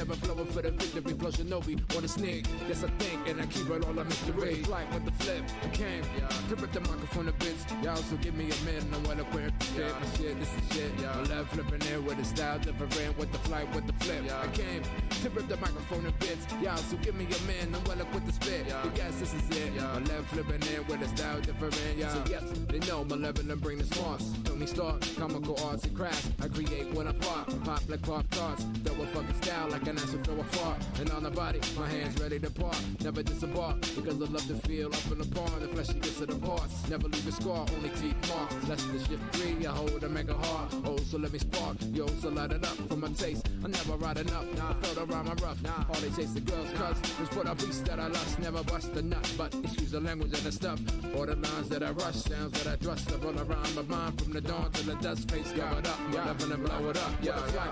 never flowing for the victory. Flow Shinobi on a sneak. Yes, I think, and I keep it all a mystery. Flight with the flip, I came to rip the microphone to bits. Y'all also give me a minute, no one to quit. Shit, my shit, this is shit. My love flipping in with a style different. With the flight, with the flip, I came to rip the microphone to bits. Y'all also give me a minute, no one to quit the spit. Yes, this is it. My love flipping in with a style different. So yes, they know my level and bring the smarts. Let me start comical arts and crafts. I create when I pop like pop tarts. Throw a fucking style like an answer, throw a fart. And on the body, my hands ready to part. Never disembark because I love to feel up in the pond. The fleshy gets to the parts. Never leave a scar, only teeth marks. Less the shift 3, I hold and make a heart. Oh, so let me spark. Yo, so light it up for my taste. I never ride enough. I felt around my rough. All they chase the girls, cuz it's for the beast that I lust. Never bust the nut, but issues the language and the stuff. All the lines that I rush, sounds that I thrust. I roll around my mind from the dawn to the dust. Face covered up, loving and blow it up.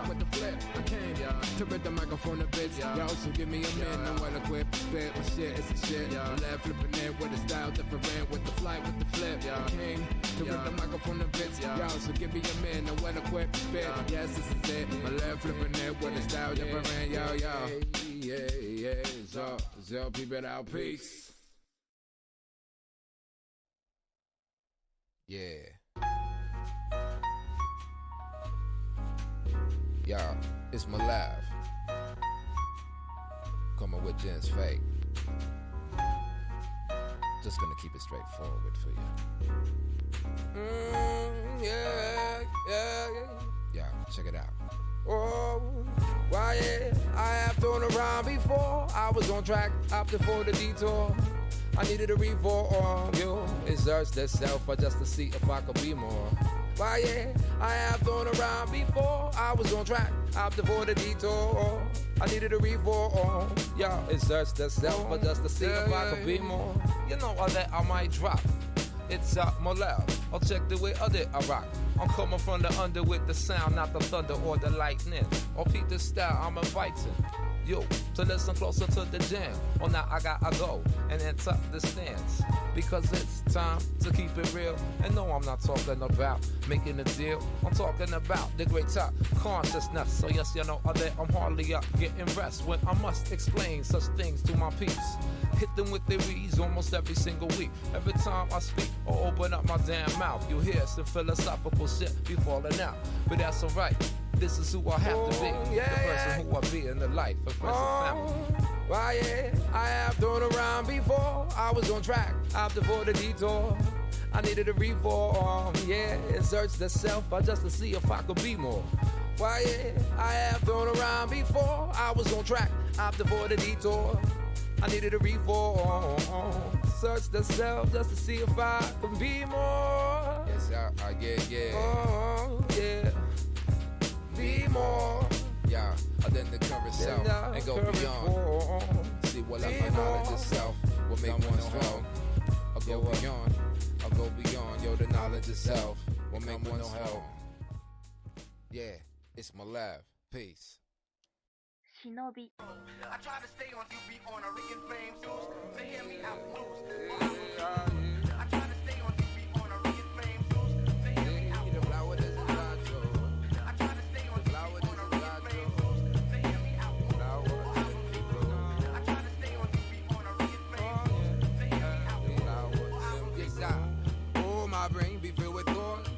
With the flip, I came to rip the microphone to bits. Y'all also give me a minute, I'm well equipped. Spit my shit, it's a shit. My left flipping in with a style different. With the flight, with the flip, I came to rip the microphone to bits. Y'all also give me a minute, I'm well equipped. Spit, yes, this is it. My left flipping in with a style different. Yeah. So people it out, peace. Yeah. Y'all, it's my life. Coming with Jen's Fake. Just gonna keep it straightforward for you. Yeah, check it out. Oh, why yeah, I have thrown around before. I was on track, opted for the detour. I needed a reform, yo. Exert the self just to see if I could be more. Why yeah, I have thrown around before. I was on track, opted for the detour. I needed a reform, yo. Exert the self just to see if I could be more. You know all that I might drop. It's my loud. I'll check the way I did I rock. I'm coming from the under with the sound, not the thunder or the lightning. Or Pete the style, I'm inviting you to listen closer to the jam. Oh, now I gotta go and enter the stands because it's time to keep it real. And no, I'm not talking about making a deal. I'm talking about the great top consciousness. So yes, you know that I'm hardly up getting rest when I must explain such things to my peeps. Hit them with their reads almost every single week. Every time I speak or open up my damn mouth, you hear some philosophical shit be falling out. But that's alright. This is who I have to be, the person who I be in the life of friends and family. Why yeah, I have thrown around before. I was on track, opted for the detour. I needed a reform, yeah, and search the self just to see if I could be more. Why yeah, I have thrown around before. I was on track, opted for the detour. I needed a reform, search the self just to see if I can be more. Yes, yeah. Oh, yeah. Be more, yeah, than the current self and go beyond. See what I find knowledge itself will make one strong. I'll go beyond, yo, the knowledge itself will make one strong. Yeah, it's my life. Peace. Shinobi. I try to stay on you, be on a Rican flame juice. To hear me out moves. I try to stay on you, be on a Rican flame juice. To hear me out moves. My brain be filled with thoughts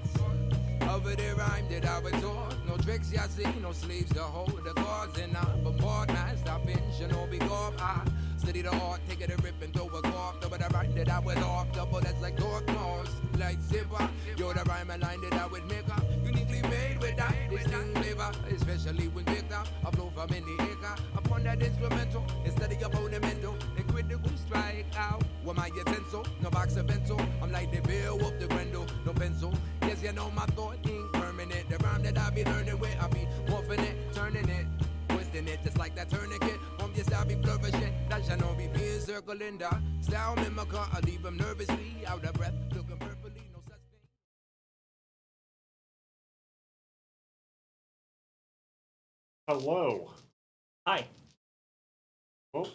of the rhyme that I was taught. No tricks, I see, no sleeves to hold the cards. And I bombard, man, stop in, Shinobi Corp. I study the art, take it a rip and throw a cork. Double the rhyme that I would off, double that's like dark Mars. Like zipper, you're the rhyme and line that I would make up. Uniquely made with that distinct flavor, especially when picked up. I flow from in the acre upon that instrumental. Instead of your fundamental, they critical strike out. With my utensil, no box of pencil. I'm like the bill of the Grendel, no pencil. Yes, you know my thought ain't permanent. The rhyme that I be learning with, I be morphing it, turning it, twisting it, just like that tourniquet. From this I be flourishing, that shall not be being circling the style mimicker. I leave him nervously, out of breath, looking purplely, no such thing. Hello. Hi. Oh,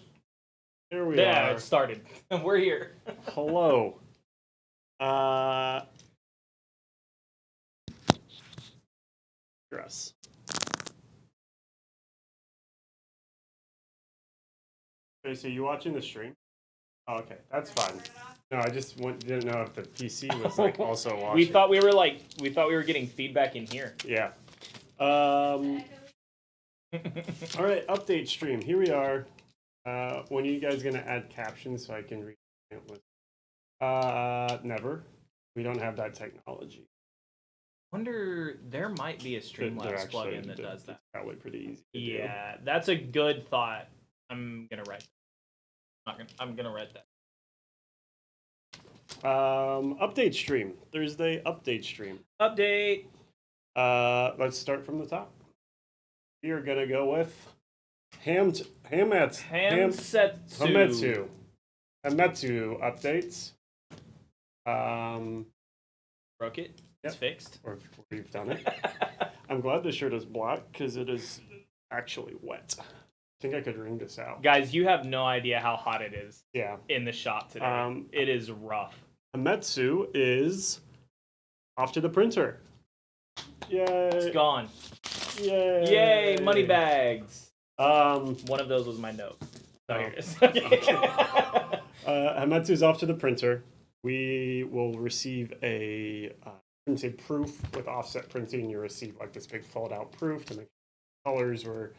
here we Yeah, are. it started. We're here. Hello. Dress. Tracy, you watching the stream? Oh, okay, that's fine. No, I just didn't know if the PC was like also watching. We thought we were getting feedback in here. Yeah. All right, update stream. Here we are. When are you guys gonna add captions so I can read it with? Never. We don't have that technology. Wonder there might be a Streamlabs plugin that does that. It's probably pretty easy. Yeah, that's a good thought. I'm gonna write that. I'm gonna write that. Update stream. Thursday update stream. Update. Let's start from the top. We are gonna go with Hametsu updates. Broke it. It's fixed. Or we've done it. I'm glad the shirt is black because it is actually wet. I think I could wring this out. Guys, you have no idea how hot it is. Yeah. In the shop today. It is rough. Hametsu is off to the printer. Yay! It's gone. Yay! Yay! Money bags. One of those was my note. So here it is. Hametsu's off to the printer. We will receive a printed proof with offset printing. You receive like this big fold out proof to make sure colors were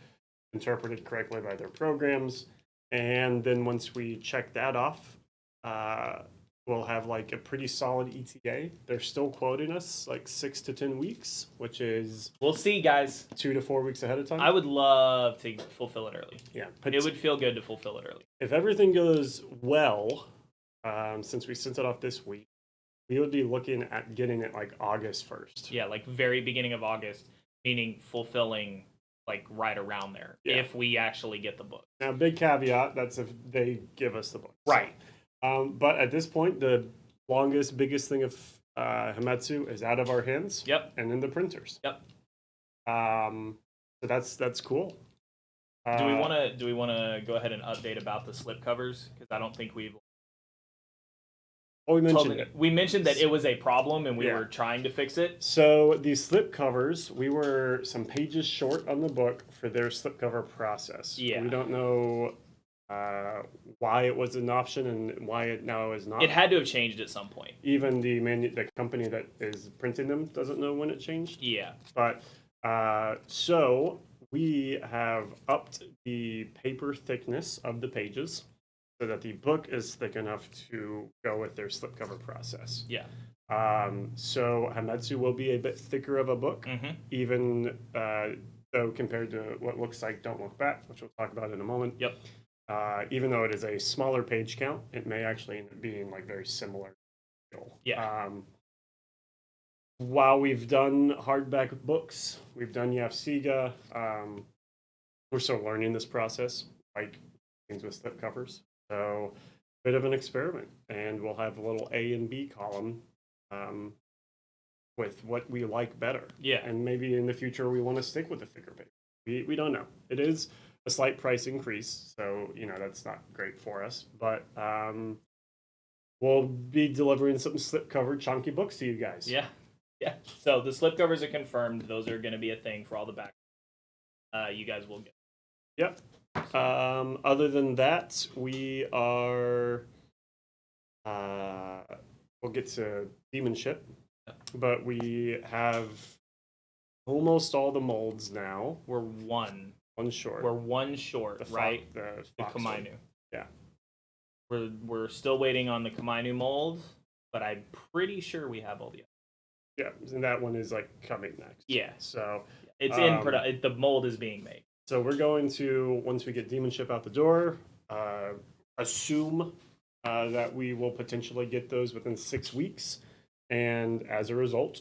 interpreted correctly by their programs. And then once we check that off, we'll have like a pretty solid ETA. They're still quoting us like 6 to 10 weeks, which is we'll see, guys. 2 to 4 weeks ahead of time. I would love to fulfill it early. Yeah, it would feel good to fulfill it early. If everything goes well, since we sent it off this week, we would be looking at getting it like August 1st. Yeah, like very beginning of August, meaning fulfilling like right around there. Yeah. If we actually get the book. Now, big caveat, that's if they give us the book. Right. But at this point, the biggest thing of Hametsu is out of our hands. Yep. And in the printers. Yep. So that's cool. Do we want to go ahead and update about the slip covers? Because I don't think we've. Oh, we mentioned it. We mentioned that it was a problem and we were trying to fix it. So these slip covers, we were some pages short on the book for their slipcover process. Yeah. We don't know why it was an option and why it now is not. It had to have changed at some point. Even the company that is printing them doesn't know when it changed. Yeah. But so we have upped the paper thickness of the pages so that the book is thick enough to go with their slipcover process. Yeah. So Hametsu will be a bit thicker of a book, even though compared to what looks like Don't Look Back, which we'll talk about in a moment. Yep. Even though it is a smaller page count, it may actually end up being like very similar. Yeah. While we've done hardback books, we've done Yafsiga, we're still learning this process, like things with slipcovers. So, bit of an experiment, and we'll have a little A and B column with what we like better. Yeah. And maybe in the future we want to stick with the thicker paper. We don't know. It is a slight price increase, so that's not great for us. But we'll be delivering some slipcover chunky books to you guys. Yeah. Yeah. So the slipcovers are confirmed. Those are going to be a thing for all the back. You guys will get. Yep. Other than that, we are. We'll get to Demon Ship, but we have almost all the molds now. We're one short. We're one short, right? The Komainu. Yeah. We're still waiting on the Komainu mold, but I'm pretty sure we have all the. Yeah, and that one is like coming next. Yeah. So it's in production. The mold is being made. So we're going to, once we get Demon Ship out the door, assume that we will potentially get those within 6 weeks, and as a result,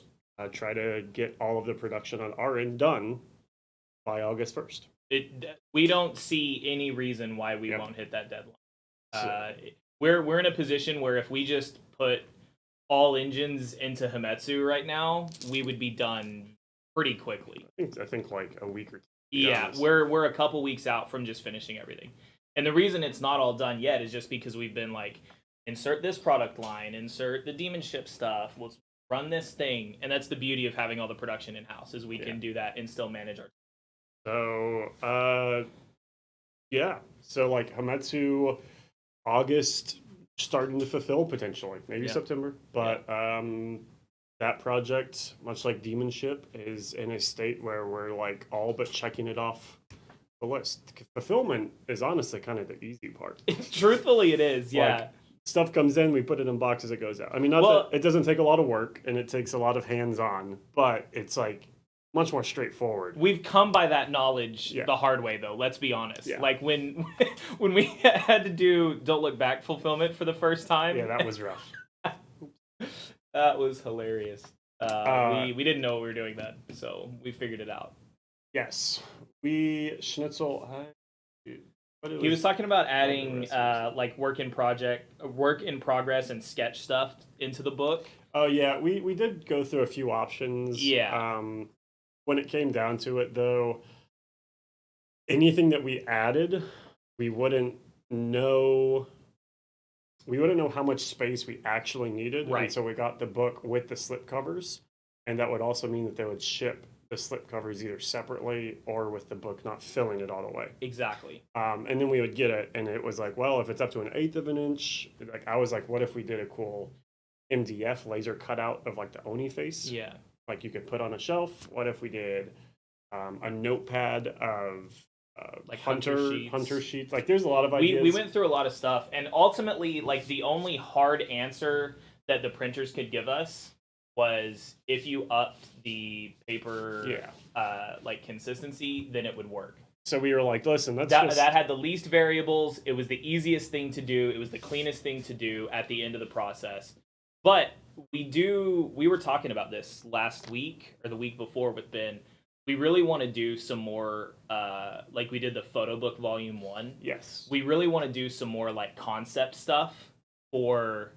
try to get all of the production on our end done by August 1st. We don't see any reason why we won't hit that deadline. We're in a position where if we just put all engines into Hametsu right now, we would be done pretty quickly. I think like a week or two. Yeah, we're a couple weeks out from just finishing everything. And the reason it's not all done yet is just because we've been like, insert this product line, insert the Demon Ship stuff, let's run this thing. And that's the beauty of having all the production in-house, is we can do that and still manage our... So, yeah. So like Hametsu, August, starting to fulfill potentially, maybe Yeah. September. But that project, much like Demon Ship, is in a state where we're like all but checking it off the list. Fulfillment is honestly kind of the easy part. Truthfully, it is. Yeah. Like, stuff comes in, we put it in boxes, it goes out. I mean, not Well- that it doesn't take a lot of work and it takes a lot of hands-on, but it's like much more straightforward. We've come by that knowledge Yeah. the hard way, though. Let's be honest. Yeah. Like when when we had to do "Don't Look Back" fulfillment for the first time. Yeah, that was rough. That was hilarious. We didn't know what we were doing then, so we figured it out. Yes, we Schnitzel. He was talking about the adding rest of like work in progress, and sketch stuff into the book. Oh yeah, we did go through a few options. Yeah. When it came down to it, though, anything that we added, we wouldn't know. We wouldn't know how much space we actually needed, Right. And so we got the book with the slipcovers, and that would also mean that they would ship the slipcovers either separately or with the book not filling it all the way. Exactly. And then we would get it, and it was like, well, if it's up to 1/8 of an inch, like I was like, what if we did a cool MDF laser cutout of like the Oni face, Yeah. like you could put on a shelf? What if we did a notepad of Like hunter hunter sheets? Like there's a lot of ideas. We went through a lot of stuff, and ultimately, like the only hard answer that the printers could give us was if you upped the paper, like consistency, then it would work. So we were like, listen, That had the least variables. It was the easiest thing to do. It was the cleanest thing to do at the end of the process. But we were talking about this last week or the week before with Ben. We really want to do some more, like we did the photo book volume 1. Yes. We really want to do some more like concept stuff for,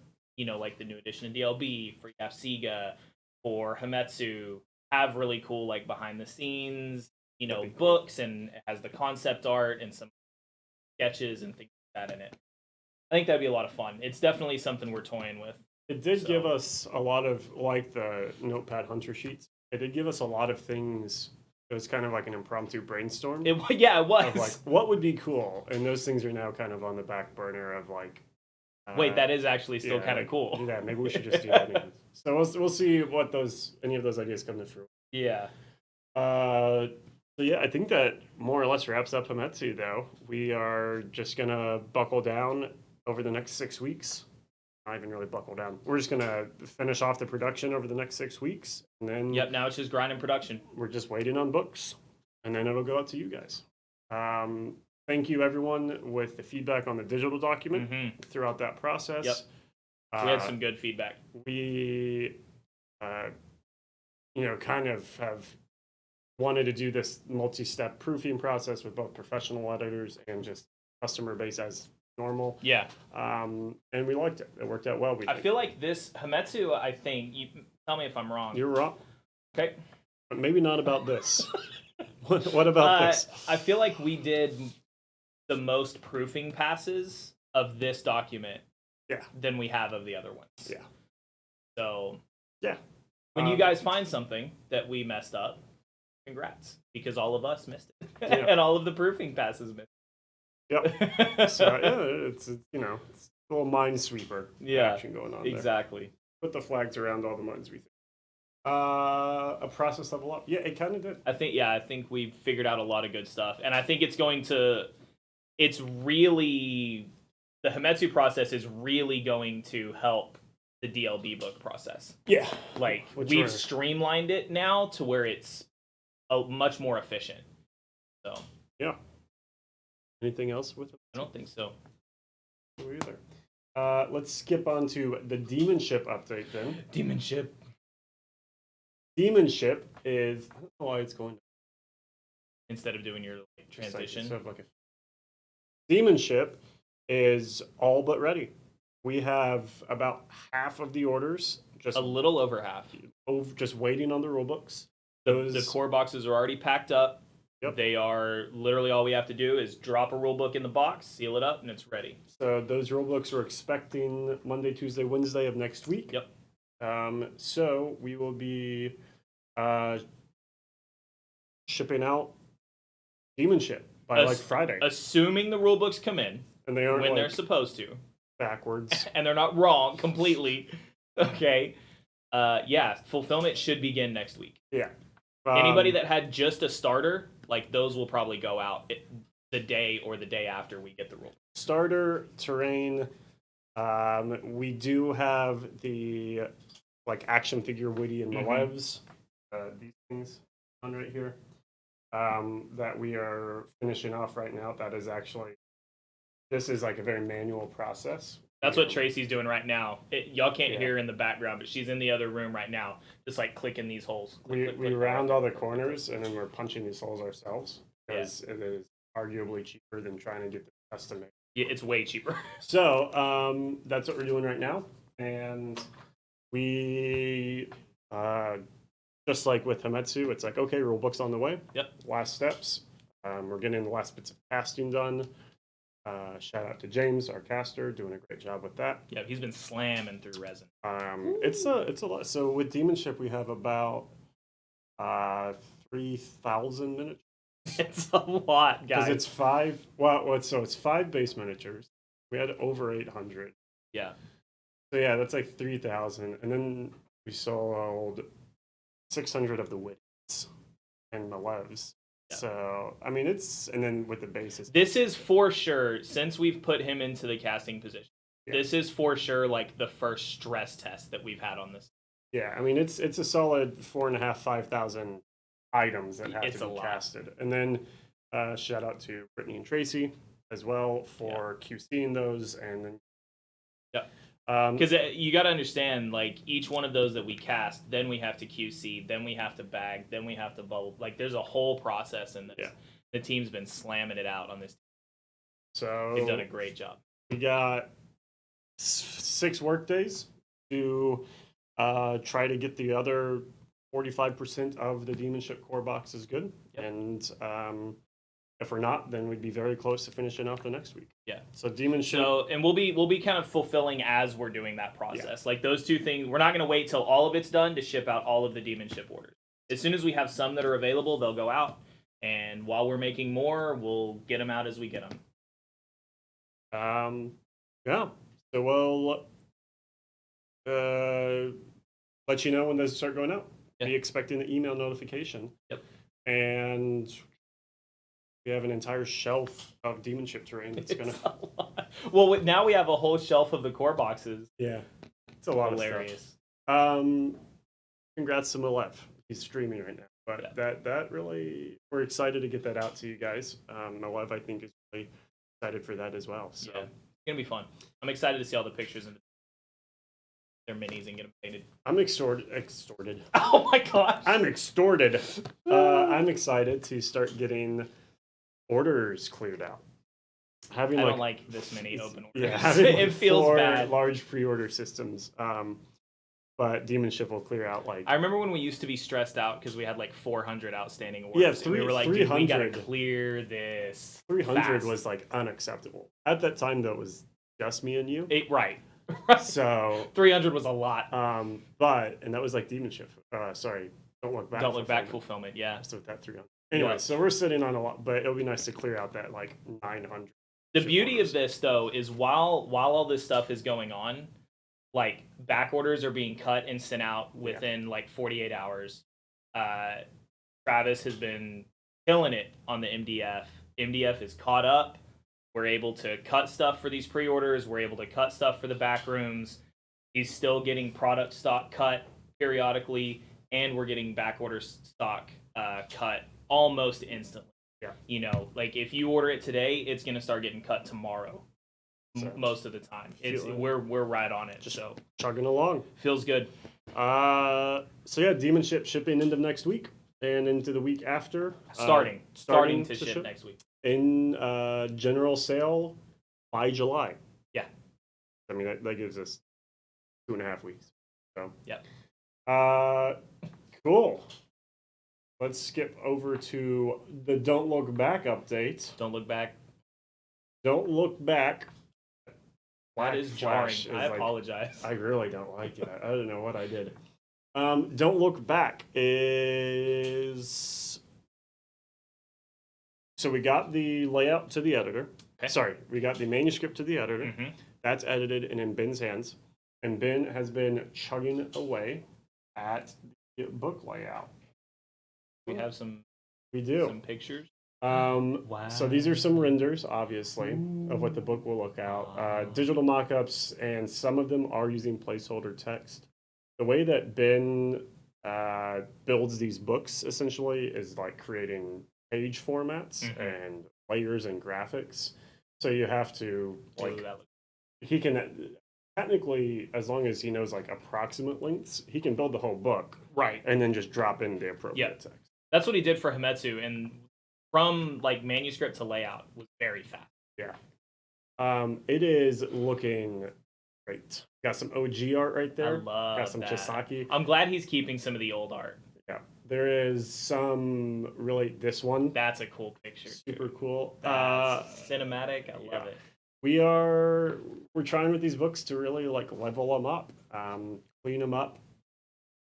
like the new edition of DLB, for Yafsiga, for Hametsu. Have really cool like behind the scenes, That'd be cool. books, and it has the concept art and some sketches and things like that in it. I think that'd be a lot of fun. It's definitely something we're toying with. It did So- give us a lot of, like the notepad hunter sheets, it did give us a lot of things. It was kind of like an impromptu brainstorm It was. of like, what would be cool? And those things are now kind of on the back burner of like, Wait, that is actually still yeah, kind of cool. Yeah, maybe we should just do that. Anyways. So we'll see what any of those ideas come to fruition. Yeah. So yeah, I think that more or less wraps up Hametsu, though. We are just gonna buckle down over the next 6 weeks. Not even really buckle down. We're just gonna finish off the production over the next 6 weeks, and then Yep. Now it's just grinding production. we're just waiting on books, and then it'll go out to you guys. Thank you, everyone, with the feedback on the digital document hmm throughout that process. Yep. We had some good feedback. We, kind of have wanted to do this multi-step proofing process with both professional editors and just customer base as normal. Yeah. And we liked it. It worked out well. I feel like this Hametsu, I think, you tell me if I'm wrong. You're wrong, Okay. but maybe not about this. What about this? I feel like we did the most proofing passes of this document Yeah. than we have of the other ones. Yeah. So Yeah. when you guys find something that we messed up, congrats, because all of us missed it. Yeah. And all of the proofing passes missed Yep. it. So yeah, it's it's a little minesweeper Yeah, action going on there. exactly. Put the flags around all the mines we think. A process level up. Yeah, it kind of did. I think we've figured out a lot of good stuff, and I think it's really the Hametsu process is really going to help the DLB book process. Yeah. Like Which we've we're- streamlined it now to where it's much more efficient. So Yeah. Anything else with it? I don't think so. Me either. Let's skip on to the Demon Ship update then. Demon ship. Demon Ship is, I don't know why it's going Instead of doing your like, just like- transition. sort of like a- Demon Ship is all but ready. We have about half of the orders just A little over half. just waiting on the rule books. The core boxes are already packed up. Yep. They are literally all we have to do is drop a rule book in the box, seal it up, and it's ready. So those rule books we're expecting Monday, Tuesday, Wednesday of next week. Yep. So we will be shipping out Demon Ship by like Friday, assuming the rule books come in and they aren't when like, they're supposed to, backwards. and they're not wrong completely. Okay. Yeah, fulfillment should begin next week. Yeah. Anybody that had just a starter, like those will probably go out the day or the day after we get the rule. Starter terrain. We do have the like action figure Woody and Malevs, these things on right here, that we are finishing off right now. That is actually, this is like a very manual process. That's what Tracy's doing right now. Y'all can't hear her in the background, but she's in the other room right now, just like clicking these holes. Click, We round all the corners and then we're punching these holes ourselves because it is arguably cheaper than trying to get the custom made. Yeah, it's way cheaper. So that's what we're doing right now, and we just like with Hametsu, it's like, okay, rule book's on the way. Yep. Last steps. We're getting the last bits of casting done. Shout out to James, our caster, doing a great job with that. Yeah, he's been slamming through resin. It's a lot. So with Demon Ship, we have about 3,000 miniatures. It's a lot, guys. Because it's 5. Well, so it's 5 base miniatures. We had over 800. Yeah. So yeah, that's like 3,000, and then we sold 600 of the Wits and Malevs. Yeah. So I mean, and then with the bases. This is for sure, since we've put him into the casting position. Yeah. This is for sure like the first stress test that we've had on this. Yeah, I mean it's a solid 4,500-5,000 items that have to be casted, and then shout out to Brittany and Tracy as well for QCing those, and then. Yeah. Because you got to understand, like, each one of those that we cast, then we have to QC, then we have to bag, then we have to bubble. Like, there's a whole process in this. Yeah. The team's been slamming it out on this. So they've done a great job. We got 6 work days to try to get the other 45% of the Demon Ship core boxes good. Yep. And if we're not, then we'd be very close to finishing off the next week. Yeah. So Demon Ship. So, and we'll be kind of fulfilling as we're doing that process. Yeah. Like those two things, we're not going to wait till all of it's done to ship out all of the Demon Ship orders. As soon as we have some that are available, they'll go out. And while we're making more, we'll get them out as we get them. Yeah. So we'll let you know when those start going out. Yeah. Be expecting the email notification. Yep. And we have an entire shelf of Demon Ship terrain. That's gonna. Well, now we have a whole shelf of the core boxes. Yeah, it's a lot hilarious. Of stuff. Congrats to Malev. He's streaming right now, but that really, we're excited to get that out to you guys. Malev, I think, is really excited for that as well. So it's gonna be fun. I'm excited to see all the pictures and their minis and get them painted. I'm extorted. Oh my gosh! I'm extorted. I'm excited to start getting orders cleared out. I don't like this many open orders. Yeah, having it feels 4 bad. Large pre-order systems. But Demon Ship will clear out like. I remember when we used to be stressed out because we had like 400 outstanding orders. Yeah, we were like, dude, we gotta clear this. 300 fast. Was like unacceptable at that time. Though it was just me and you. Right. So 300 was a lot. And that was like Demon Ship. Sorry, Don't Look Back. Don't Look Back fulfillment. Yeah. So with that 300. Anyway, so we're sitting on a lot, but it'll be nice to clear out that like 900. The beauty of this though is while all this stuff is going on, like back orders are being cut and sent out within like 48 hours. Travis has been killing it on the MDF. MDF is caught up. We're able to cut stuff for these pre-orders. We're able to cut stuff for the back rooms. He's still getting product stock cut periodically, and we're getting back order stock cut almost instantly. Yeah. You know, like if you order it today, it's going to start getting cut tomorrow. Most of the time. We're right on it. Just so chugging along. Feels good. So yeah, Demon Ship shipping end of next week and into the week after. Starting to ship next week. In general sale by July. Yeah. I mean that gives us 2.5 weeks. So yeah. Cool. Let's skip over to the Don't Look Back update. Don't look back. Don't look back. That is jarring. I apologize. I really don't like it. I don't know what I did. Don't Look Back is So we got the layout to the editor. Okay. Sorry, we got the manuscript to the editor. Mm-hmm. That's edited and in Ben's hands. And Ben has been chugging away at the book layout. We have some We do. some pictures. Wow. So these are some renders, obviously, of what the book will look out. Digital mock-ups, and some of them are using placeholder text. The way that Ben builds these books, essentially, is like creating page formats and layers and graphics. So you have to, like, Ooh, that looks- he can, technically, as long as he knows, like, approximate lengths, he can build the whole book right. and then just drop in the appropriate Yep. text. That's what he did for Himetsu, and from like manuscript to layout was very fast. Yeah. It is looking great. Got some OG art right there. I love Got some that. Chisaki. I'm glad he's keeping some of the old art. Yeah. There is some really, this one, That's a cool picture. super dude. cool. That's cinematic. I love yeah. it. We're trying with these books to really like level them up, clean them up,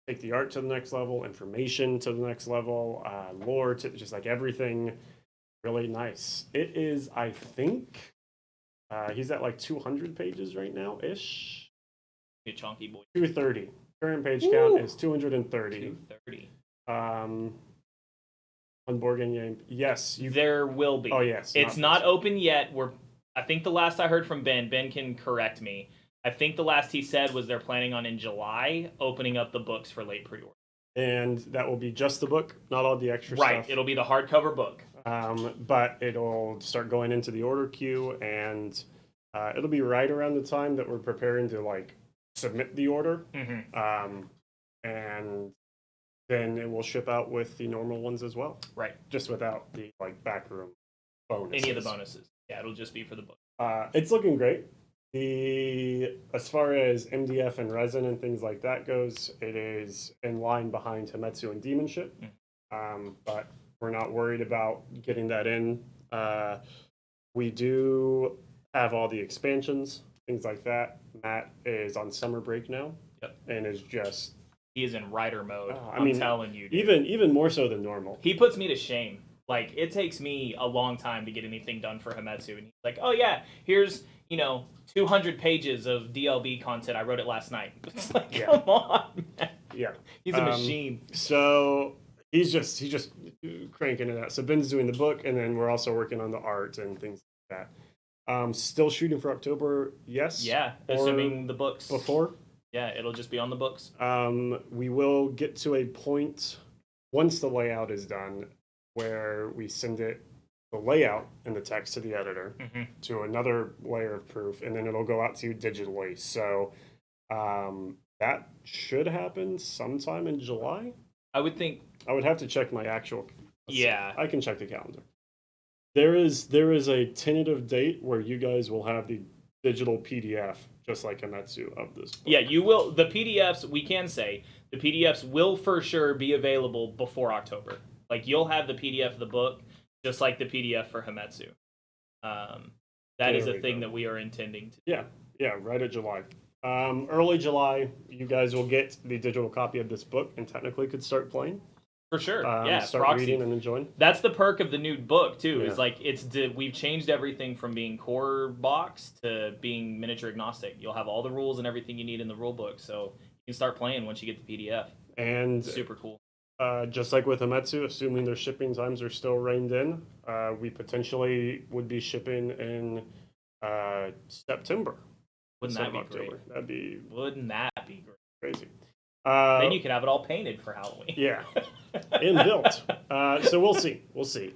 take the art to the next level, information to the next level, lore to just like everything really nice. It is, I think, he's at like 200 pages right now ish. Good chunky boy. 230. Current page count is 230. 230. On board game, yes, you. There will be. Oh yes, It's not open yet. I think the last I heard from Ben can correct me. I think the last he said was they're planning on in July opening up the books for late pre-order. And that will be just the book, not all the extra Right. stuff. It'll be the hardcover book. But it'll start going into the order queue, and it'll be right around the time that we're preparing to like submit the order, Mm-hmm. and then it will ship out with the normal ones as well, Right. just without the like backroom bonuses. Any of the bonuses. Yeah, it'll just be for the book. It's looking great. As far as MDF and resin and things like that goes, it is in line behind Himetsu and Demonship. But we're not worried about getting that in. We do have all the expansions, things like that. Matt is on summer break now. Yep. And is just He is in writer mode. I I'm mean, telling you. Dude. even more so than normal. He puts me to shame. Like, it takes me a long time to get anything done for Himetsu. And he's like, oh, yeah, here's, 200 pages of DLB content. I wrote it last night. It's like, Yeah. come on, man. Yeah. He's a machine. So he's just cranking it out. So Ben's doing the book, and then we're also working on the art and things like that. Still shooting for October, yes. Yeah, Or assuming the books. before. Yeah, it'll just be on the books. We will get to a point once the layout is done where we send it, the layout and the text to the editor to another layer of proof, and then it'll go out to you digitally. So that should happen sometime in July. I would think. I would have to check my actual. Yeah. I can check the calendar. There is a tentative date where you guys will have the digital PDF, just like Himetsu, of this book. Yeah, you will. The PDFs, we can say, the PDFs will for sure be available before October. Like, you'll have the PDF of the book, just like the PDF for Himetsu. That is There a we thing go. that we are intending to. Yeah, right at July. Early July, you guys will get the digital copy of this book and technically could start playing. For sure. Start Proxy. reading and enjoying. That's the perk of the new book too. Yeah. Is like we've changed everything from being core box to being miniature agnostic. You'll have all the rules and everything you need in the rule book, so you can start playing once you get the PDF. And Super cool. just like with Himetsu, assuming their shipping times are still reined in, we potentially would be shipping in September. Wouldn't instead that of be great? October. That'd be Wouldn't that be great? crazy. Then you could have it all painted for Halloween. Yeah, and built. So we'll see. We'll see.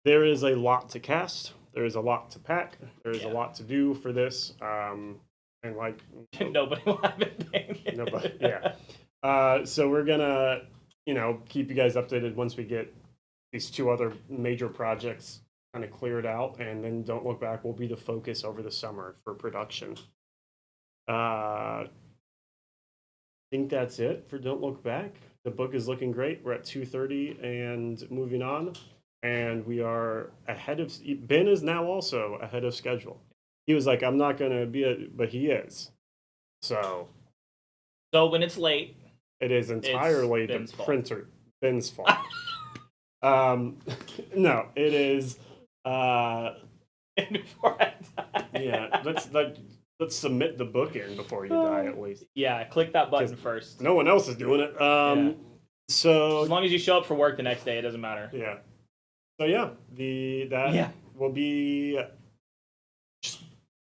There is a lot to cast. There is a lot to pack. There is a lot to do for this. And like Nobody will have it painted. nobody, yeah. So we're gonna, keep you guys updated once we get these two other major projects kind of cleared out, and then Don't Look Back will be the focus over the summer for production. I think that's it for Don't Look Back. The book is looking great. We're at 2:30 and moving on, and we are ahead of. Ben is now also ahead of schedule. He was like, "I'm not gonna be," but he is. So So when it's late, it is entirely the Ben's fault. printer Ben's fault. No, it is. And before I die. Yeah, let's submit the book in before you die at least. Yeah, click that button Because first. No one else is doing it. Yeah. So As long as you show up for work the next day, it doesn't matter. yeah. So yeah, that Yeah. will be just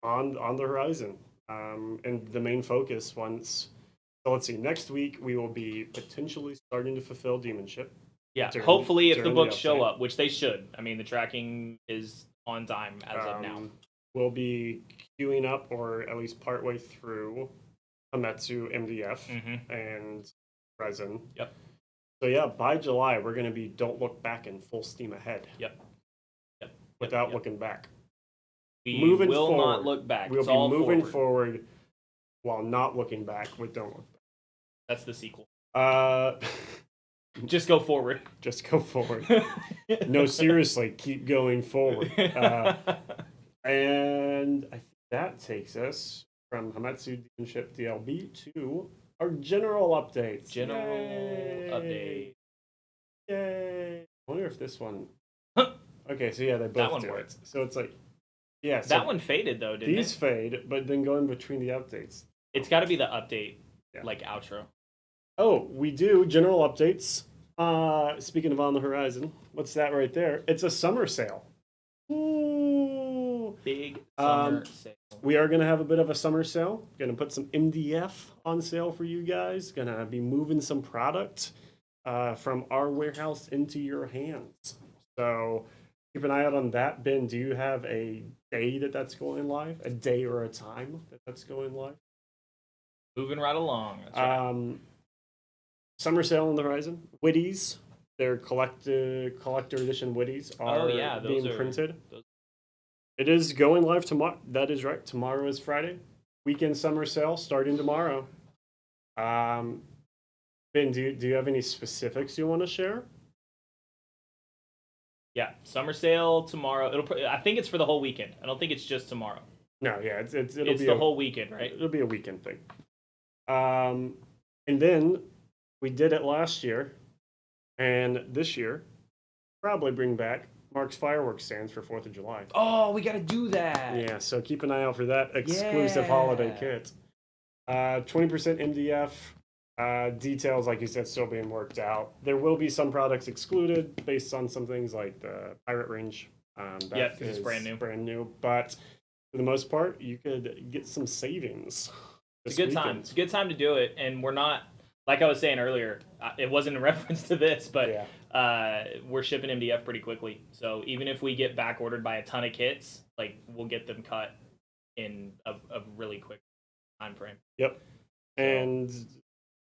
on the horizon. And the main focus once. So let's see. Next week we will be potentially starting to fulfill demonship. Yeah, During- hopefully if the during the books show update. up, which they should. I mean, the tracking is on time as of now. We'll be queuing up, or at least partway through, Hametsu MDF Hmm. and Resin. Yep. So yeah, by July we're going to be Don't Look Back in full steam ahead. Yep. Yep. Without Yep. looking back. We moving will not forward. look back. We'll It's be all moving forward. while not looking back with Don't Look That's the sequel. Back. Just go forward. Just go forward. No, seriously, keep going forward. And I think that takes us from Hametsu Demonship DLB to our general updates. General Yay! update. Yay! I wonder if this one. Okay, so yeah, they both one do worked. it. So it's like, yeah, so That one faded though, didn't these it? fade, but then go in between the updates. It's got to be the update, Yeah. like outro. Oh, we do general updates. Speaking of on the horizon, what's that right there? It's a summer sale. Ooh. Big summer sale. We are going to have a bit of a summer sale. Going to put some MDF on sale for you guys. Going to be moving some product from our warehouse into your hands. So keep an eye out on that. Ben, do you have a day that's going live? A day or a time that's going live? Moving right along. That's right. Summer sale on the horizon. Witties, their collector edition Witties are Oh, yeah, those being are- printed. those- It is going live tomorrow. That is right. Tomorrow is Friday. Weekend summer sale starting tomorrow. Ben, do you have any specifics you want to share? Yeah, summer sale tomorrow. I think it's for the whole weekend. I don't think it's just tomorrow. No, yeah, it'll It's be the whole weekend, right? It'll be a weekend thing. And then we did it last year, and this year probably bring back Mark's fireworks stands for 4th of July. Oh, we got to do that. Yeah, so keep an eye out for that exclusive holiday Yeah. kit. 20% MDF. Details, like you said, still being worked out. There will be some products excluded based on some things like the Pirate Range. That Yeah, 'cause it's is brand new. Brand new, but for the most part, you could get some savings. It's this a good time. weekend. It's a good time to do it, and we're not, like I was saying earlier, it wasn't in reference to this, but Yeah. we're shipping MDF pretty quickly. So even if we get back ordered by a ton of kits, like we'll get them cut in a really quick time frame. Yep. And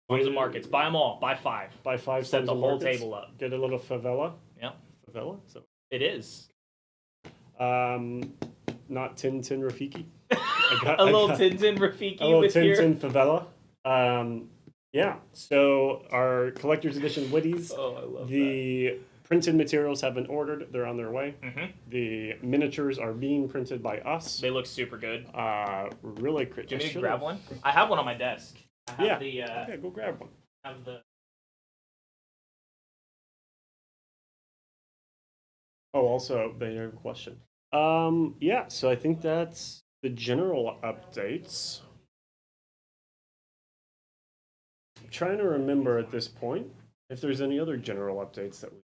Tons of markets. Buy them all. Buy 5. buy 5 Set tons the of whole markets. table up. Get a little favela. Yeah, Favela. So, it is. not Tintin Rafiki. A little Tintin Rafiki A little with your... Tintin favela. Yeah. So our collector's edition Witties. Oh, I love The printed materials have been ordered. They're on their way. that. Mm-hmm. The miniatures are being printed by us. They look super good. Really Do you want me to should've- grab one? I have one on my desk. I have Yeah. the Yeah, go grab one. have the Oh, also, they have a question. Yeah, so I think that's the general updates. I'm trying to remember at this point if there's any other general updates that we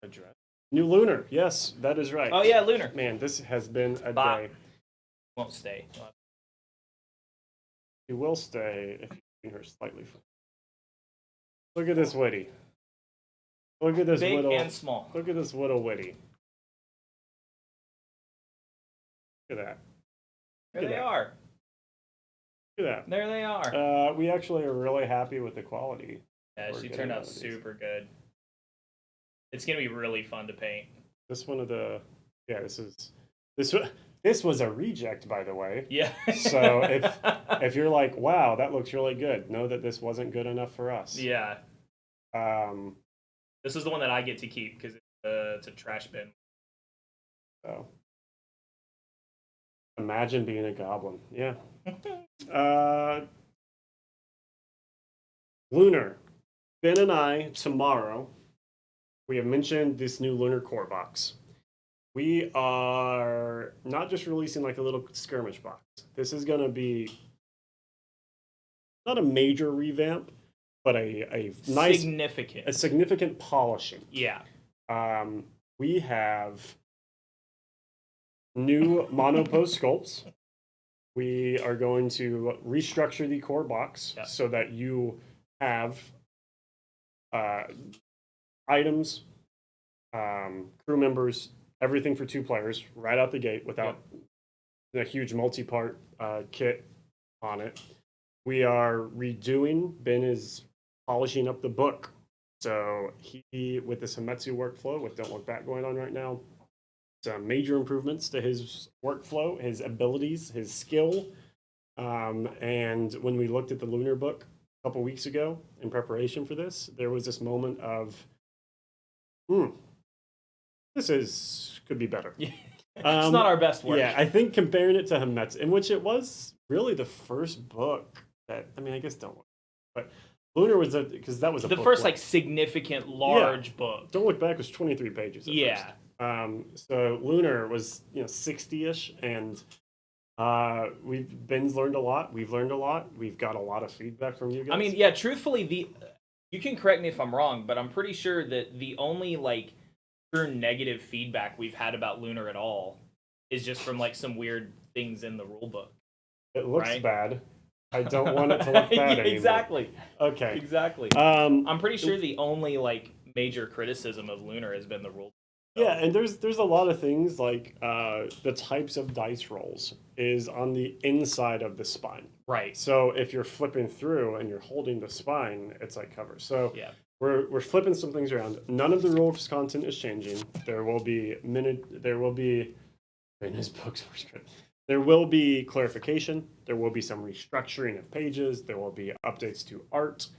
address. New Lunar, yes, that is right. Oh yeah, Lunar. Man, this has been a Bye. day. Won't stay. He will stay if you bring her slightly. Look at this Witty. Look at this Big little. and small. Look at this little Witty. Look at that. There Look they at that. are. Look at There they are. that. We actually are really happy with the quality. Yeah, we're she getting turned out out of these. super good. It's gonna be really fun to paint. This one of the this was a reject, by the way. Yeah. So if you're like, wow, that looks really good, know that this wasn't good enough for us. yeah, Um. this is the one that I get to keep because it's a trash bin. So imagine being a goblin. Yeah. Lunar. Ben and I tomorrow we have mentioned this new Lunar Core box. We are not just releasing like a little skirmish box. This is going to be not a major revamp, but a nice, Significant. significant polishing. Yeah. We have new monopose sculpts. We are going to restructure the core box so that you have items, crew members, everything for 2 players right out the gate without a huge multi-part kit on it. We are redoing, Ben is polishing up the book. So he, with this Hamametsu workflow, with Don't Look Back going on right now, some major improvements to his workflow, his abilities, his skill. And when we looked at the Lunar book a couple weeks ago in preparation for this, there was this moment of, this could be better. It's not our best work. Yeah, I think comparing it to Hamametsu, in which it was really the first book that, I mean, I guess Don't Look, but Lunar was because that was the first like significant large book. Don't Look Back was 23 pages. Yeah. So Lunar was 60-ish, and Ben's learned a lot. We've learned a lot. We've got a lot of feedback from you guys. I mean, yeah, truthfully, you can correct me if I'm wrong, but I'm pretty sure that the only like pure negative feedback we've had about Lunar at all is just from like some weird things in the rule book. It looks right? bad. I don't want it to look bad anymore. Exactly. Okay. Exactly. I'm I'm pretty sure the only like major criticism of Lunar has been the rule. Yeah, and there's a lot of things like the types of dice rolls is on the inside of the spine. Right. So if you're flipping through and you're holding the spine, it's like cover. So yeah. We're flipping some things around. None of the rules content is changing. There will be in his books were script. There will be clarification. There will be some restructuring of pages. There will be updates to art.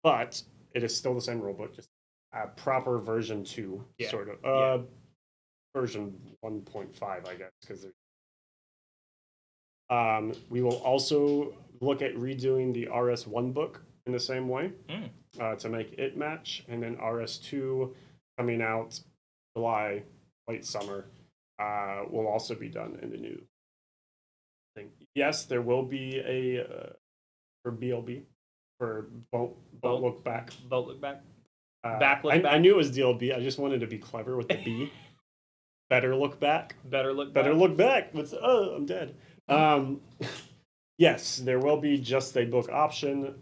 But it is still the same rulebook, just a proper version 2, sort of. Version 1.5, I guess, because we will also look at redoing the RS1 book in the same way to make it match, and then RS2 coming out July, late summer, will also be done in the new thing. Yes, there will be a for BLB for Boat Look Back. Boat Look Back. Back Look Back. I knew it was DLB. I just wanted to be clever with the B. Better Look Back. Better Look Back. Better Look Back. I'm dead. Yes, there will be just a book option,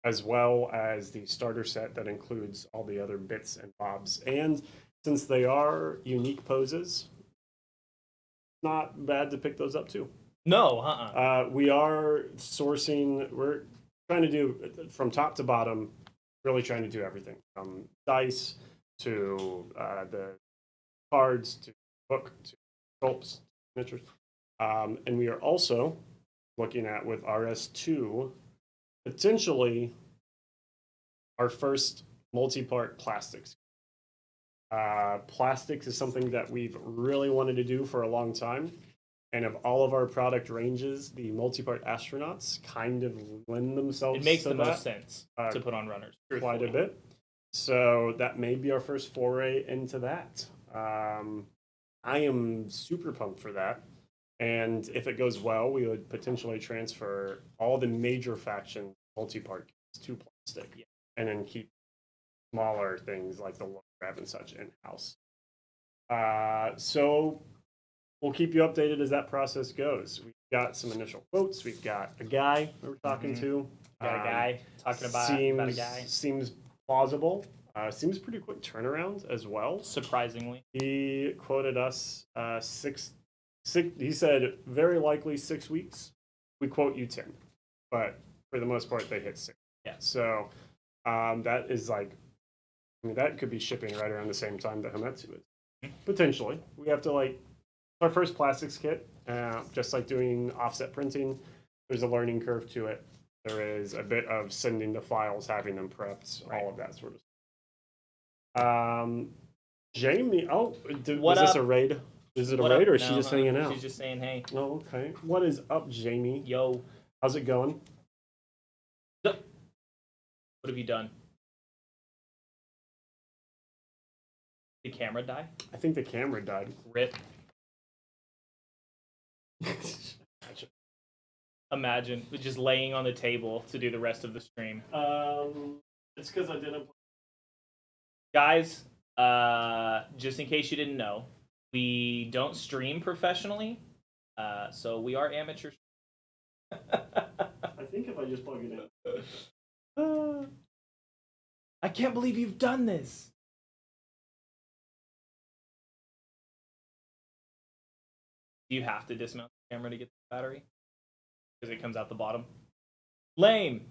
as well as the starter set that includes all the other bits and bobs. And since they are unique poses, not bad to pick those up too. No, we are sourcing, we're trying to do from top to bottom, really trying to do everything from dice to the cards to book to sculpts, miniatures. And we are also looking at with RS2 potentially our first multi-part plastics. Plastics is something that we've really wanted to do for a long time. And of all of our product ranges, the multi-part astronauts kind of lend themselves it makes to the that, most sense to put on runners. quite a bit. So that may be our first foray into that. I am super pumped for that. And if it goes well, we would potentially transfer all the major faction multi-part kits to plastic, and then keep smaller things like the look grab and such in-house. So we'll keep you updated as that process goes. We've got some initial quotes. We've got a guy that we're talking to. Got a guy talking about a guy. Seems plausible. Seems pretty quick turnaround as well. Surprisingly. He quoted us six. He said, very likely 6 weeks. We quote you 10. But for the most part, they hit 6. Yeah. So that is like, I mean, that could be shipping right around the same time that Hamametsu is. Potentially. We have to our first plastics kit, just like doing offset printing, there's a learning curve to it. There is a bit of sending the files, having them prepped, all of that sort of stuff. Jamie, was this a raid? Is it a raid or is she just hanging out? She's just saying, hey. Oh, okay. What is up, Jamie? Yo. How's it going? What have you done? The camera die? I think the camera died. Rip. Imagine just laying on the table to do the rest of the stream. It's because I didn't. Guys, just in case you didn't know, we don't stream professionally, so we are amateur. I think if I just plug it in. I can't believe you've done this. Do you have to dismount the camera to get the battery? Because it comes out the bottom. Lame.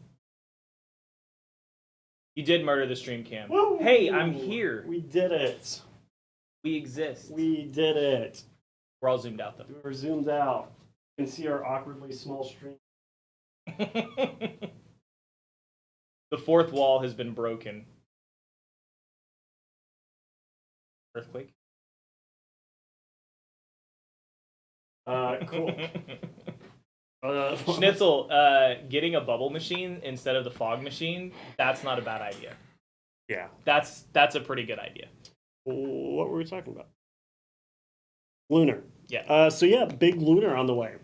You did murder the stream cam. Woo! Hey, I'm here. We did it. We exist. We did it. We're all zoomed out though. We're zoomed out. You can see our awkwardly small stream. The fourth wall has been broken. Earthquake. Cool. Schnitzel, getting a bubble machine instead of the fog machine, that's not a bad idea. Yeah. That's a pretty good idea. What were we talking about? Lunar. Yeah. So yeah, big Lunar on the way.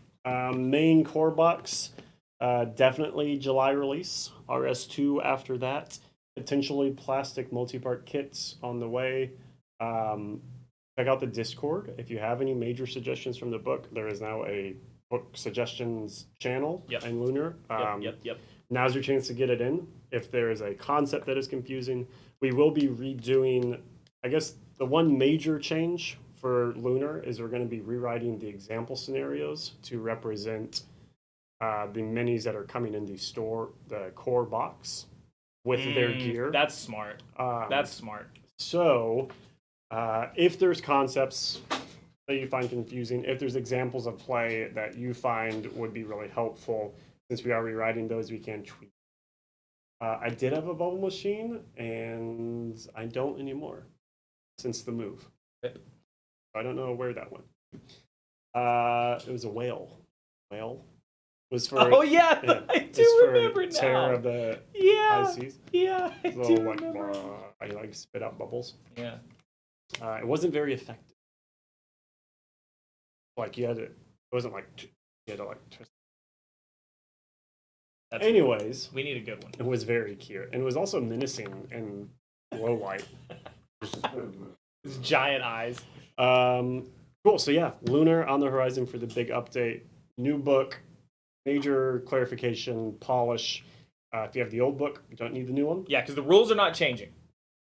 Main core box, definitely July release. RS2 after that. Potentially plastic multi-part kits on the way. Check out the Discord. If you have any major suggestions from the book, there is now a book suggestions channel in Lunar. Yep. Now's your chance to get it in. If there is a concept that is confusing, we will be redoing, I guess the one major change for Lunar is we're going to be rewriting the example scenarios to represent the minis that are coming in the core box with their gear. That's smart. That's smart. So, if there's concepts that you find confusing, if there's examples of play that you find would be really helpful, since we are rewriting those, we can tweak. I did have a bubble machine, and I don't anymore since the move. I don't know where that went. It was a whale. Whale was for. Oh yeah, I do remember now. Terror of the high seas. Yeah, I So, do like, remember. I like spit out bubbles. Yeah. It wasn't very effective. Like you had to. It wasn't like you had to like. Twist. Anyways, We need a good one. it was very cute, and it was also menacing and low light. His giant eyes. Cool. So yeah, Lunar on the horizon for the big update. New book, major clarification, polish. If you have the old book, you don't need the new one. Yeah, because the rules are not changing.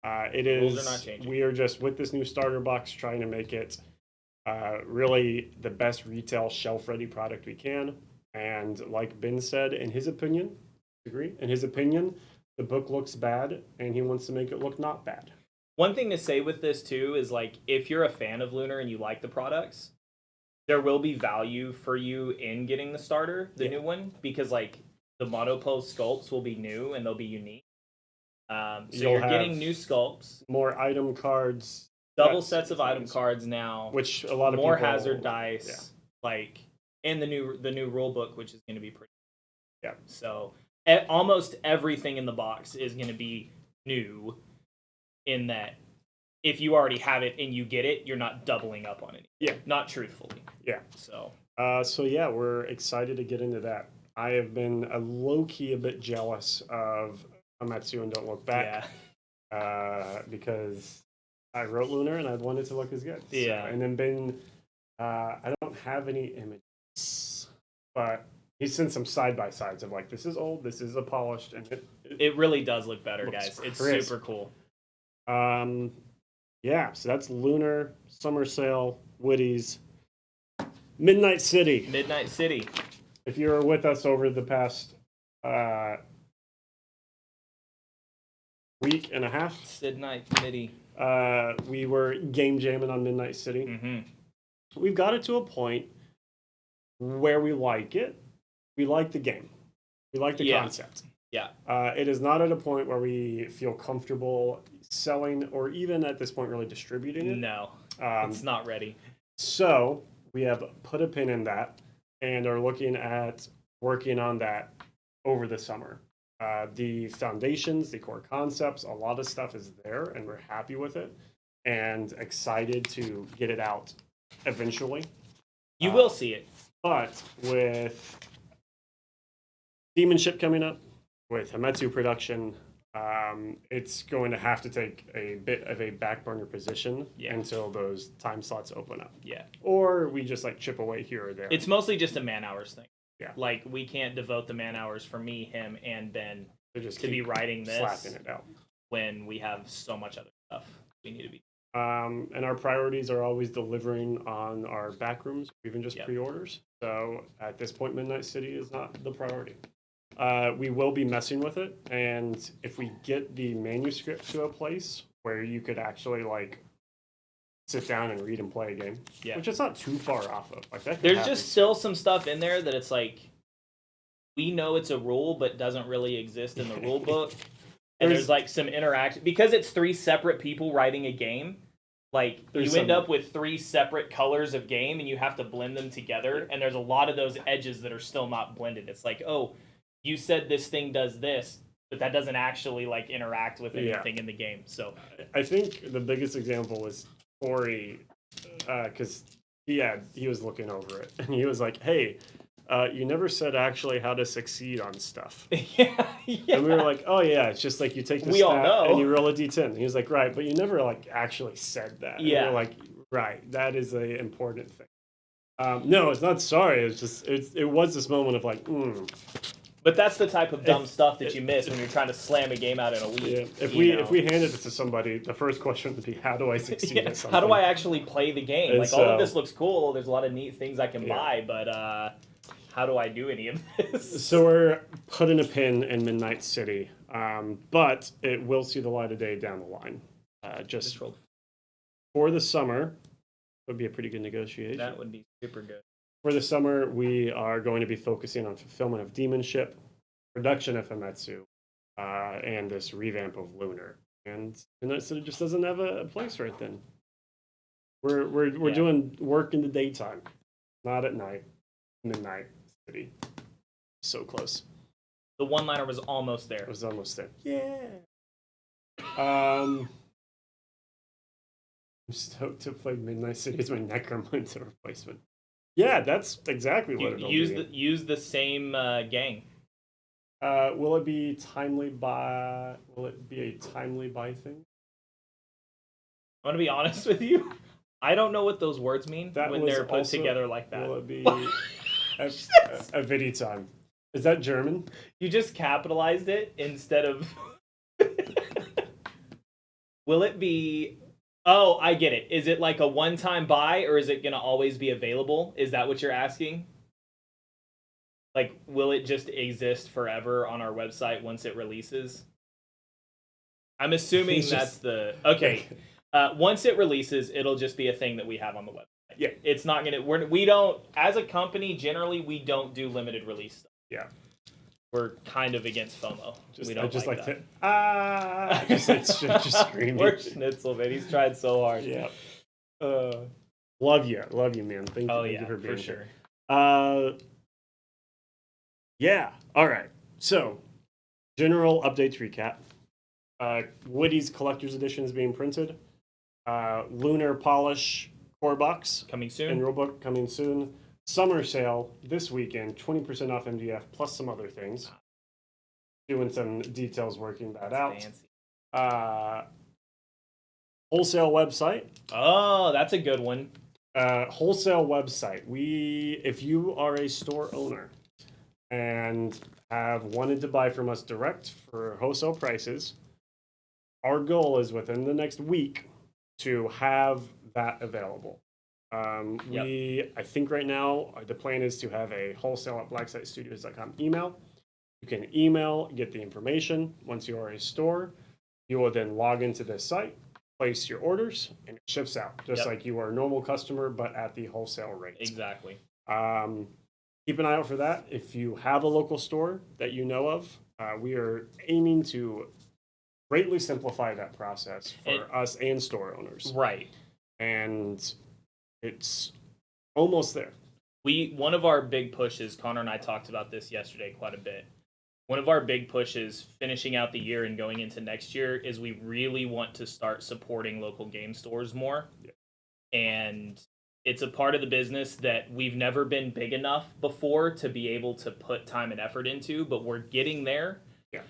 It Rules is. are not changing. We are just with this new starter box trying to make it really the best retail shelf-ready product we can. And like Ben said, in his opinion, the book looks bad, and he wants to make it look not bad. One thing to say with this too is like if you're a fan of Lunar and you like the products, there will be value for you in getting the starter, the new one, because like the monopose sculpts will be new and they'll be unique. So you're getting new sculpts, more item cards, double sets of item cards now, which a lot of more people, hazard dice, like, and the new rule book, which is going to be pretty. Yeah. So almost everything in the box is going to be new. In that, if you already have it and you get it, you're not doubling up on it. Yeah. Not truthfully. Yeah. So. So yeah, we're excited to get into that. I have been low-key a bit jealous of Amatsu and Don't Look Back. Yeah. Because I wrote Lunar and I wanted to look as good. Yeah. So, and then Ben, I don't have any images, but he sent some side-by-sides of like, this is old, this is a polished, and it really does look better, looks guys. It's crisp. super cool. Yeah, so that's Lunar, Summer Sale, Woody's, Midnight City. Midnight City. If you were with us over the past week and a half, Midnight City. we were game jamming on Midnight City. Mm-hmm. We've got it to a point where we like it. We like the game. We like the concept. Yeah. It is not at a point where we feel comfortable selling or even at this point really distributing it. No, it's not ready. So we have put a pin in that and are looking at working on that over the summer. The foundations, the core concepts, a lot of stuff is there and we're happy with it. and excited to get it out eventually. You will see it. But with Demon Ship coming up, with Hametsu production, it's going to have to take a bit of a back burner position until those time slots open up. Yeah. Or we just like chip away here or there. It's mostly just a man hours thing. Yeah. Like, we can't devote the man hours for me, him, and Ben just to be writing this slapping it out when we have so much other stuff we need to be. and our priorities are always delivering on our back rooms, even just pre-orders. So at this point, Midnight City is not the priority. We will be messing with it, and if we get the manuscript to a place where you could actually like sit down and read and play a game, which it's not too far off of. Like that. There's just still some stuff in there that it's like, we know it's a rule, but doesn't really exist in the rule book. And there's like some interaction because it's 3 separate people writing a game. Like, you end up with 3 separate colors of game, and you have to blend them together. And there's a lot of those edges that are still not blended. It's like, oh, you said this thing does this, but that doesn't actually like interact with anything in the game. So I think the biggest example was Corey, because he was looking over it, and he was like, "Hey, you never said actually how to succeed on stuff." yeah. And we were like, "Oh yeah, it's just like you take the stat and you roll a d10." And he was like, "Right, but you never like actually said that." And we were like, "Right, that is a important thing." No, it's not sorry. It's just it was this moment of like, But that's the type of dumb stuff that you miss when you're trying to slam a game out in a week. Yeah. If we handed it to somebody, the first question would be, how do I succeed at something? How do I actually play the game? And like, all of this looks cool. There's a lot of neat things I can buy, but how do I do any of this? So we're putting a pin in Midnight City, but it will see the light of day down the line. Just for the summer, would be a pretty good negotiation. That would be super good. For the summer, we are going to be focusing on fulfillment of Demon Ship, production of Hametsu, and this revamp of Lunar. And Midnight City just doesn't have a place right then. We're doing work in the daytime, not at night. Midnight City. So close. The one-liner was almost there. It was almost there. Yeah. I'm stoked to play Midnight City as my Necromunda replacement. Yeah, that's exactly what it'll be. Use the same gang. Will it be timely buy? Will it be a timely buy thing? I'm gonna be honest with you. I don't know what those words mean when they're put together like that. Will it be a video time? Is that German? You just capitalized it instead of. Will it be? Oh, I get it. Is it like a one-time buy, or is it going to always be available? Is that what you're asking? Like, will it just exist forever on our website once it releases? I'm assuming that's the... Okay. Once it releases, it'll just be a thing that we have on the website. Yeah. It's not going to... We don't... As a company, generally, we don't do limited release stuff. Yeah. We're kind of against FOMO. We don't just like that. Just screaming. Poor Schnitzel, man. He's tried so hard. Yeah. Love you, man. Thank you for being here. Yeah. All right. So, general updates recap. Woody's Collector's Edition is being printed. Lunar Polish Core Box coming soon. And Rulebook coming soon. Summer sale this weekend, 20% off MDF plus some other things. Doing some details, working that out. Fancy. Wholesale website. Oh, that's a good one. Wholesale website. If you are a store owner and have wanted to buy from us direct for wholesale prices, our goal is within the next week to have that available. I think right now the plan is to have a wholesale at blacksitestudios.com email. You can email, get the information. Once you are a store, you will then log into this site, place your orders, and it ships out. Just like you are a normal customer, but at the wholesale rate. Exactly. Keep an eye out for that. If you have a local store that you know of, we are aiming to greatly simplify that process for us and store owners. Right. And it's almost there. One of our big pushes, Connor and I talked about this yesterday quite a bit, one of our big pushes finishing out the year and going into next year is we really want to start supporting local game stores more. Yeah. And it's a part of the business that we've never been big enough before to be able to put time and effort into, but we're getting there. Yeah.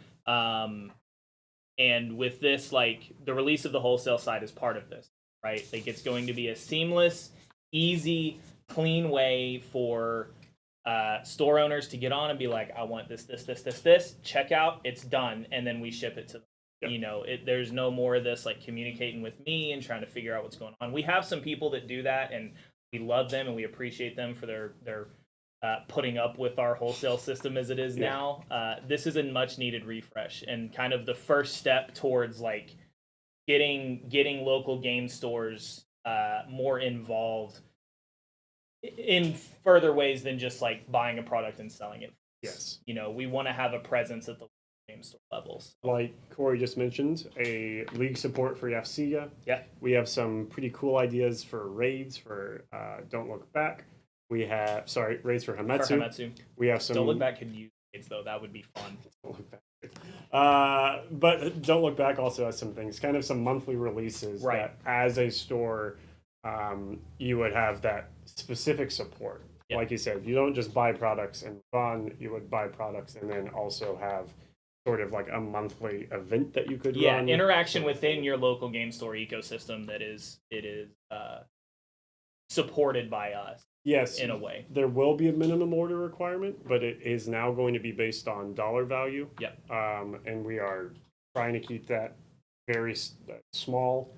And with this, like, the release of the wholesale side is part of this, right? Like, it's going to be a seamless, easy, clean way for store owners to get on and be like, I want this, check out, it's done, and then we ship it to them. Yep. You know, there's no more of this like communicating with me and trying to figure out what's going on. We have some people that do that, and we love them and we appreciate them for their putting up with our wholesale system as it is now. This is a much needed refresh and kind of the first step towards like getting local game stores more involved in further ways than just like buying a product and selling it. Yes. You know, we want to have a presence at the game store levels. Like Corey just mentioned, a league support for FCA. Yeah. We have some pretty cool ideas for raids for Don't Look Back. We have, raids for Hametsu. For Hametsu. We have some. Don't Look Back could use raids though. That would be fun. Don't Look Back. But Don't Look Back also has some things, kind of some monthly releases Right. that as a store, you would have that specific support. Yeah. Like you said, you don't just buy products and run, you would buy products and then also have sort of like a monthly event that you could run. Interaction within your local game store ecosystem that is supported by us. Yes, in a way. There will be a minimum order requirement, but it is now going to be based on dollar value. Yep. And we are trying to keep that very small.